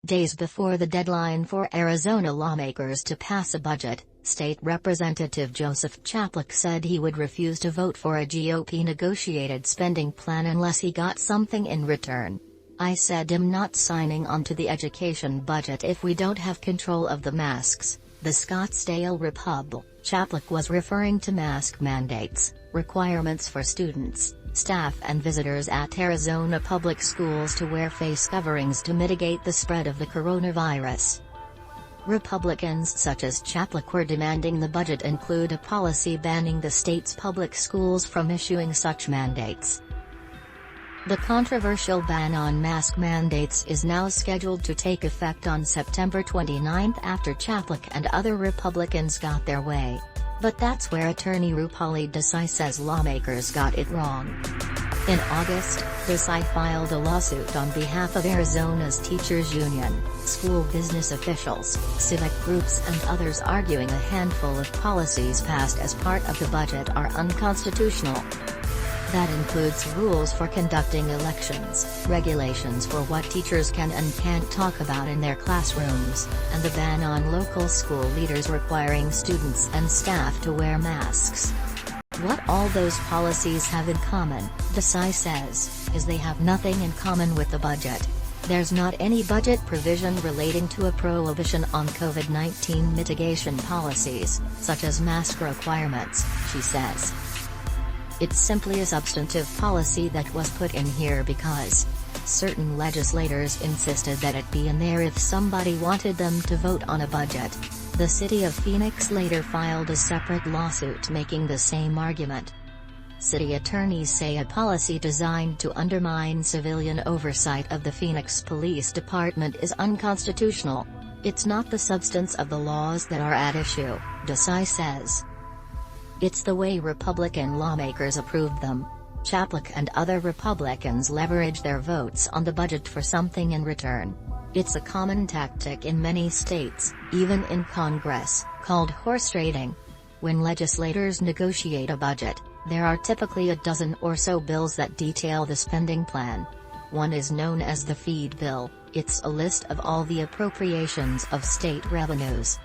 Days before the deadline for Arizona lawmakers to pass a budget, State Representative Joseph Chaplik said he would refuse to vote for a GOP-negotiated spending plan unless he got something in return. "I said I'm not signing on to the education budget if we don't have control of the masks." The Scottsdale Republican, Chaplik was referring to mask mandates, requirements for students, staff and visitors at Arizona public schools to wear face coverings to mitigate the spread of the coronavirus. Republicans such as Chaplik were demanding the budget include a policy banning the state's public schools from issuing such mandates. The controversial ban on mask mandates is now scheduled to take effect on September 29 after Chaplik and other Republicans got their way. But that's where attorney Roopali Desai says lawmakers got it wrong. In August, Desai filed a lawsuit on behalf of Arizona's teachers union, school business officials, civic groups and others, arguing a handful of policies passed as part of the budget are unconstitutional. That includes rules for conducting elections, regulations for what teachers can and can't talk about in their classrooms, and the ban on local school leaders requiring students and staff to wear masks. What all those policies have in common, Desai says, is they have nothing in common with the budget. There's not any budget provision relating to a prohibition on COVID-19 mitigation policies, such as mask requirements, she says. It's simply a substantive policy that was put in here because certain legislators insisted that it be in there if somebody wanted them to vote on a budget. The city of Phoenix later filed a separate lawsuit making the same argument. City attorneys say a policy designed to undermine civilian oversight of the Phoenix Police Department is unconstitutional. It's not the substance of the laws that are at issue, Desai says. It's the way Republican lawmakers approved them. Chaplik and other Republicans leverage their votes on the budget for something in return. It's a common tactic in many states, even in Congress, called horse trading. When legislators negotiate a budget, there are typically a dozen or so bills that detail the spending plan. One is known as the feed bill. It's a list of all the appropriations of state revenues,